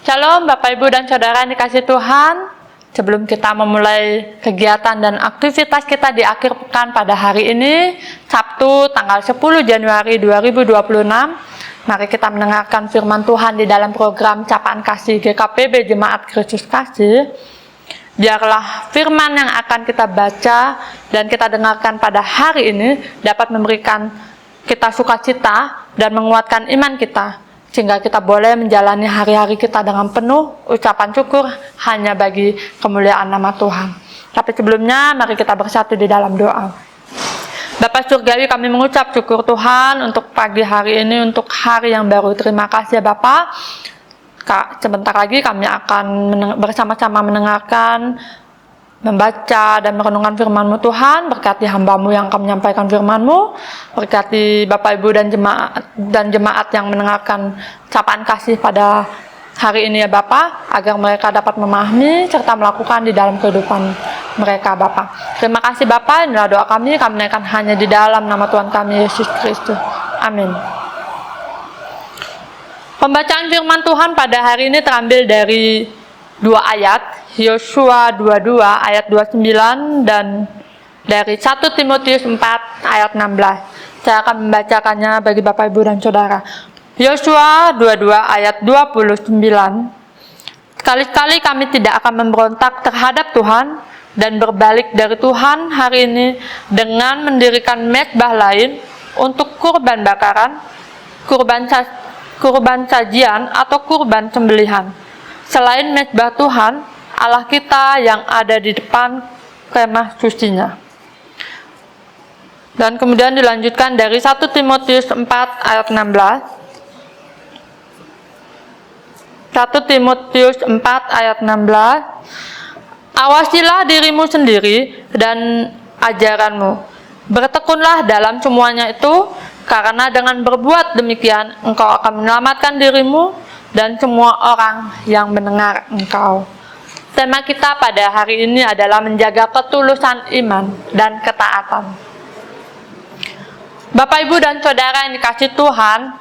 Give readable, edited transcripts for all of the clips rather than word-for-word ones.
Shalom Bapak Ibu dan Saudara yang dikasihi Tuhan. Sebelum kita memulai kegiatan dan aktivitas kita di akhir pekan pada hari ini, Sabtu tanggal 10 Januari 2026, mari kita mendengarkan firman Tuhan di dalam program Capaan Kasih GKPB Jemaat Kristus Kasih. Biarlah firman yang akan kita baca dan kita dengarkan pada hari ini dapat memberikan kita sukacita dan menguatkan iman kita, sehingga kita boleh menjalani hari-hari kita dengan penuh ucapan syukur hanya bagi kemuliaan nama Tuhan. Tapi sebelumnya, mari kita bersatu di dalam doa. Bapak Surgawi, kami mengucap syukur Tuhan untuk pagi hari ini, untuk hari yang baru. Terima kasih ya Bapak. Sebentar lagi kami akan bersama-sama mendengarkan, membaca dan merenungkan firman-Mu Tuhan. Berkati hamba-Mu yang akan menyampaikan firman-Mu, berkati Bapak Ibu dan jemaat yang mendengarkan capaan kasih pada hari ini ya Bapak, agar mereka dapat memahami serta melakukan di dalam kehidupan mereka Bapak. Terima kasih Bapak, inilah doa kami naikkan hanya di dalam nama Tuhan kami Yesus Kristus. Amin. Pembacaan firman Tuhan pada hari ini terambil dari dua ayat, Yosua 22 ayat 29 dan dari 1 Timotius 4 ayat 16. Saya akan membacakannya bagi Bapak Ibu dan Saudara. Yosua 22 ayat 29. Sekali-kali kami tidak akan memberontak terhadap Tuhan dan berbalik dari Tuhan hari ini dengan mendirikan mezbah lain untuk kurban bakaran, kurban sajian atau kurban sembelihan, selain mezbah Tuhan Allah kita yang ada di depan kemah sucinya. Dan kemudian dilanjutkan dari 1 Timotius 4 ayat 16. 1 Timotius 4 ayat 16. Awasilah dirimu sendiri dan ajaranmu. Bertekunlah dalam semuanya itu, karena dengan berbuat demikian engkau akan menyelamatkan dirimu dan semua orang yang mendengar engkau. Tema kita pada hari ini adalah menjaga ketulusan iman dan ketaatan. Bapak Ibu dan Saudara yang dikasihi Tuhan,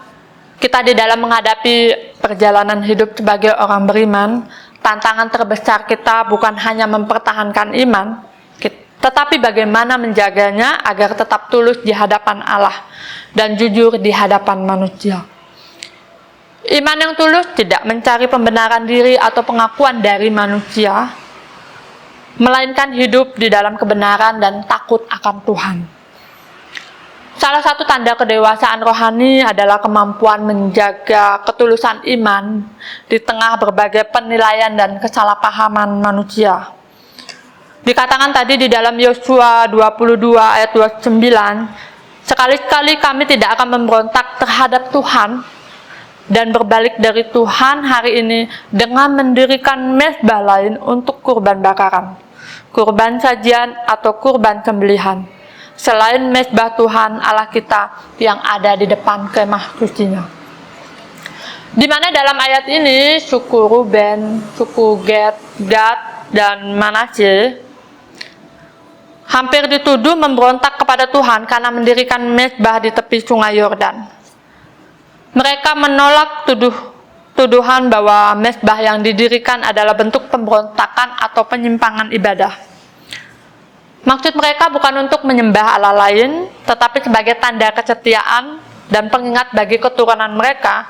kita di dalam menghadapi perjalanan hidup sebagai orang beriman, tantangan terbesar kita bukan hanya mempertahankan iman, tetapi bagaimana menjaganya agar tetap tulus di hadapan Allah dan jujur di hadapan manusia. Iman yang tulus tidak mencari pembenaran diri atau pengakuan dari manusia, melainkan hidup di dalam kebenaran dan takut akan Tuhan. Salah satu tanda kedewasaan rohani adalah kemampuan menjaga ketulusan iman di tengah berbagai penilaian dan kesalahpahaman manusia. Dikatakan tadi di dalam Yosua 22 ayat 29, sekali-kali kami tidak akan memberontak terhadap Tuhan dan berbalik dari Tuhan hari ini dengan mendirikan mezbah lain untuk kurban bakaran, kurban sajian atau kurban sembelihan, selain mezbah Tuhan Allah kita yang ada di depan kemah sucinya. Di mana dalam ayat ini suku Ruben, suku Gad dan Manasye hampir dituduh memberontak kepada Tuhan karena mendirikan mezbah di tepi sungai Yordan. Mereka menolak tuduhan bahwa mezbah yang didirikan adalah bentuk pemberontakan atau penyimpangan ibadah. Maksud mereka bukan untuk menyembah Allah lain, tetapi sebagai tanda kesetiaan dan pengingat bagi keturunan mereka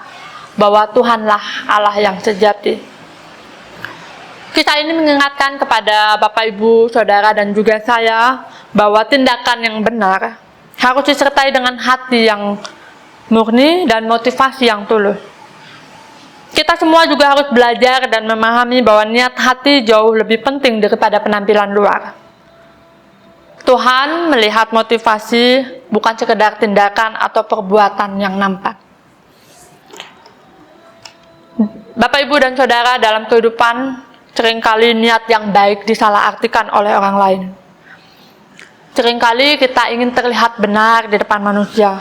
bahwa Tuhanlah Allah yang sejati. Kisah ini mengingatkan kepada Bapak Ibu, Saudara dan juga saya bahwa tindakan yang benar harus disertai dengan hati yang murni dan motivasi yang tulus. Kita semua juga harus belajar dan memahami bahwa niat hati jauh lebih penting daripada penampilan luar. Tuhan melihat motivasi, bukan sekedar tindakan atau perbuatan yang nampak. Bapak Ibu dan Saudara, dalam kehidupan seringkali niat yang baik disalahartikan oleh orang lain. Seringkali kita ingin terlihat benar di depan manusia,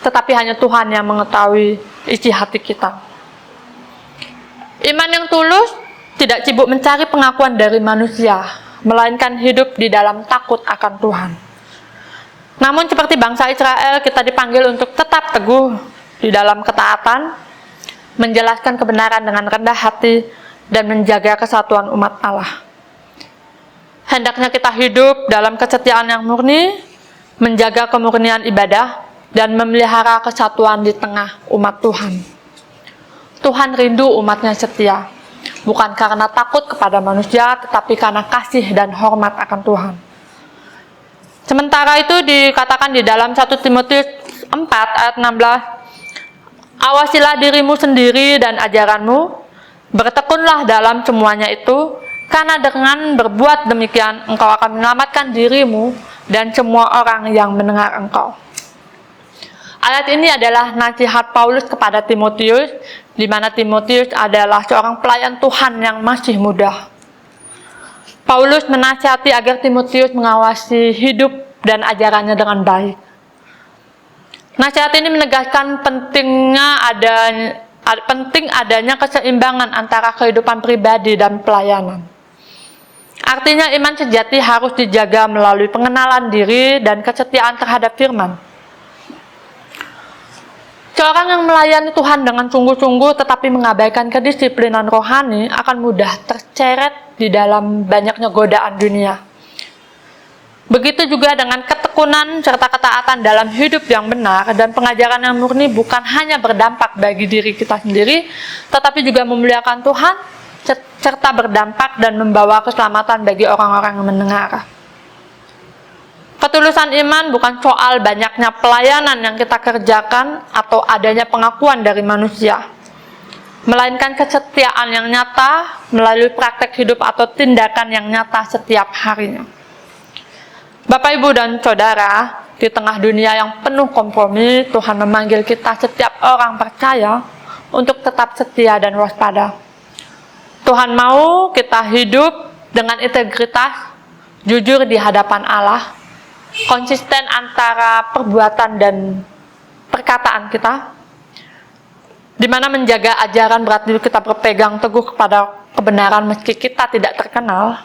tetapi hanya Tuhan yang mengetahui isi hati kita. Iman yang tulus tidak sibuk mencari pengakuan dari manusia, melainkan hidup di dalam takut akan Tuhan. Namun seperti bangsa Israel, kita dipanggil untuk tetap teguh di dalam ketaatan, menjelaskan kebenaran dengan rendah hati, dan menjaga kesatuan umat Allah. Hendaknya kita hidup dalam kesetiaan yang murni, menjaga kemurnian ibadah, dan memelihara kesatuan di tengah umat Tuhan. Tuhan rindu umatnya setia, bukan karena takut kepada manusia, tetapi karena kasih dan hormat akan Tuhan. Sementara itu dikatakan di dalam 1 Timotius 4 ayat 16, awasilah dirimu sendiri dan ajaranmu, bertekunlah dalam semuanya itu, karena dengan berbuat demikian engkau akan menyelamatkan dirimu dan semua orang yang mendengar engkau. Ayat ini adalah nasihat Paulus kepada Timotius, di mana Timotius adalah seorang pelayan Tuhan yang masih muda. Paulus menasihati agar Timotius mengawasi hidup dan ajarannya dengan baik. Nasihat ini menegaskan penting adanya keseimbangan antara kehidupan pribadi dan pelayanan. Artinya iman sejati harus dijaga melalui pengenalan diri dan kesetiaan terhadap firman. Seorang yang melayani Tuhan dengan sungguh-sungguh tetapi mengabaikan kedisiplinan rohani akan mudah terseret di dalam banyaknya godaan dunia. Begitu juga dengan ketekunan serta ketaatan dalam hidup yang benar, dan pengajaran yang murni bukan hanya berdampak bagi diri kita sendiri, tetapi juga memuliakan Tuhan, serta berdampak dan membawa keselamatan bagi orang-orang yang mendengar. Ketulusan iman bukan soal banyaknya pelayanan yang kita kerjakan atau adanya pengakuan dari manusia, melainkan kesetiaan yang nyata melalui praktek hidup atau tindakan yang nyata setiap harinya. Bapak, Ibu, dan Saudara, di tengah dunia yang penuh kompromi, Tuhan memanggil kita setiap orang percaya untuk tetap setia dan waspada. Tuhan mau kita hidup dengan integritas, jujur di hadapan Allah, konsisten antara perbuatan dan perkataan kita, di mana menjaga ajaran berarti kita berpegang teguh kepada kebenaran meski kita tidak terkenal,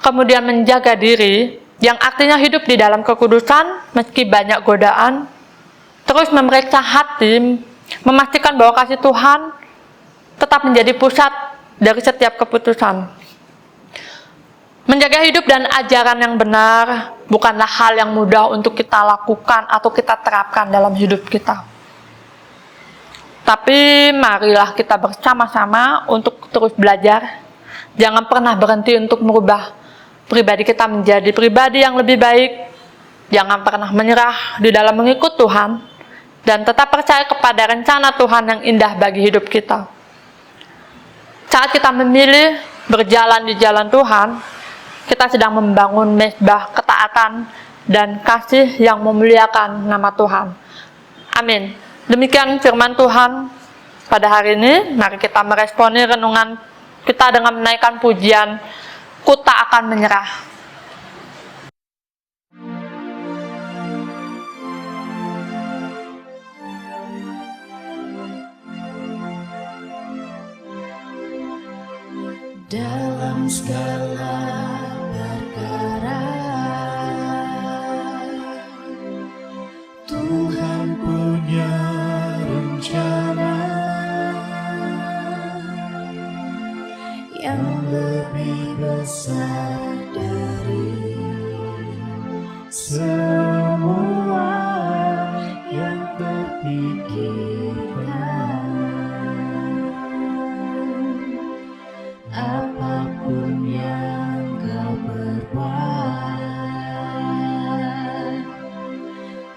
kemudian menjaga diri, yang artinya hidup di dalam kekudusan meski banyak godaan, terus memeriksa hati, memastikan bahwa kasih Tuhan tetap menjadi pusat dari setiap keputusan. Menjaga hidup dan ajaran yang benar bukanlah hal yang mudah untuk kita lakukan atau kita terapkan dalam hidup kita. Tapi marilah kita bersama-sama untuk terus belajar. Jangan pernah berhenti untuk merubah pribadi kita menjadi pribadi yang lebih baik. Jangan pernah menyerah di dalam mengikut Tuhan, dan tetap percaya kepada rencana Tuhan yang indah bagi hidup kita. Saat kita memilih berjalan di jalan Tuhan, kita sedang membangun mezbah ketaatan dan kasih yang memuliakan nama Tuhan. Amin. Demikian firman Tuhan pada hari ini. Mari kita meresponi renungan kita dengan menaikkan pujian, "Ku tak akan menyerah." Dalam segala perkara Tuhan punya rencana yang lebih besar dari semua yang terpikirkan. Apapun yang kau perbuat,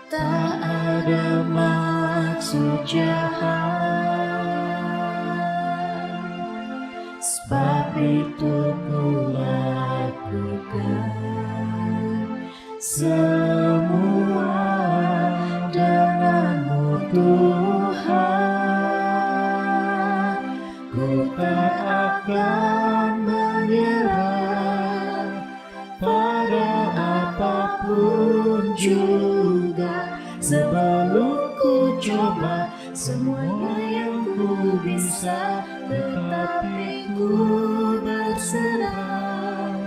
tak ada maksud jahat, sebab itu ku lakukan semua denganmu Tuhan. Ku tak akan menyerah pada apapun juga, sebelum ku coba semuanya yang ku bisa, tetapi ku berserah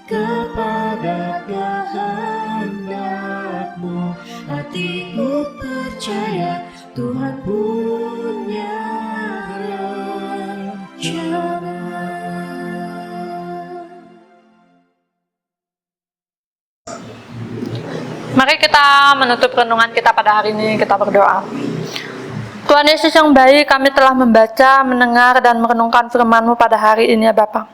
kepada kehendak-Mu. Hatiku percaya Tuhan punya menutup renungan kita pada hari ini, kita berdoa. Tuhan Yesus yang baik, kami telah membaca, mendengar, dan merenungkan firman-Mu pada hari ini ya Bapa.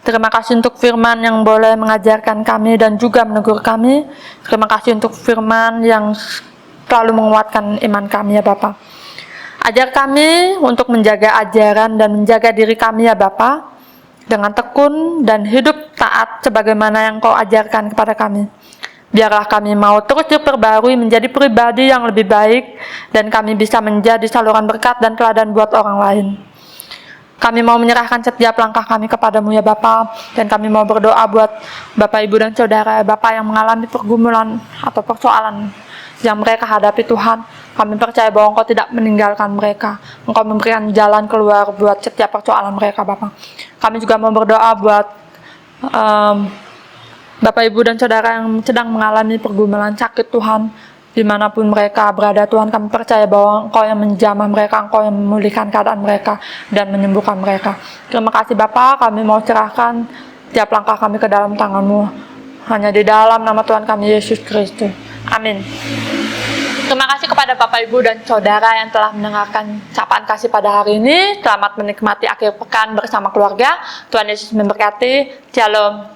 Terima kasih untuk firman yang boleh mengajarkan kami dan juga menegur kami. Terima kasih untuk firman yang selalu menguatkan iman kami ya Bapa. Ajar kami untuk menjaga ajaran dan menjaga diri kami ya Bapa, dengan tekun dan hidup taat sebagaimana yang Kau ajarkan kepada kami. Biarlah kami mau terus diperbarui menjadi pribadi yang lebih baik, dan kami bisa menjadi saluran berkat dan teladan buat orang lain. Kami mau menyerahkan setiap langkah kami kepadamu ya Bapa, dan kami mau berdoa buat Bapak, Ibu, dan Saudara Bapak yang mengalami pergumulan atau persoalan yang mereka hadapi Tuhan. Kami percaya bahwa Engkau tidak meninggalkan mereka. Engkau memberikan jalan keluar buat setiap persoalan mereka Bapak. Kami juga mau berdoa buat Bapak, Ibu, dan Saudara yang sedang mengalami pergumulan sakit Tuhan. Dimanapun mereka berada Tuhan, kami percaya bahwa Engkau yang menjamah mereka, Engkau yang memulihkan keadaan mereka dan menyembuhkan mereka. Terima kasih Bapa, kami mau serahkan setiap langkah kami ke dalam tangan-Mu. Hanya di dalam nama Tuhan kami Yesus Kristus. Amin. Terima kasih kepada Bapak, Ibu, dan Saudara yang telah mendengarkan sapaan kasih pada hari ini. Selamat menikmati akhir pekan bersama keluarga. Tuhan Yesus memberkati. Shalom.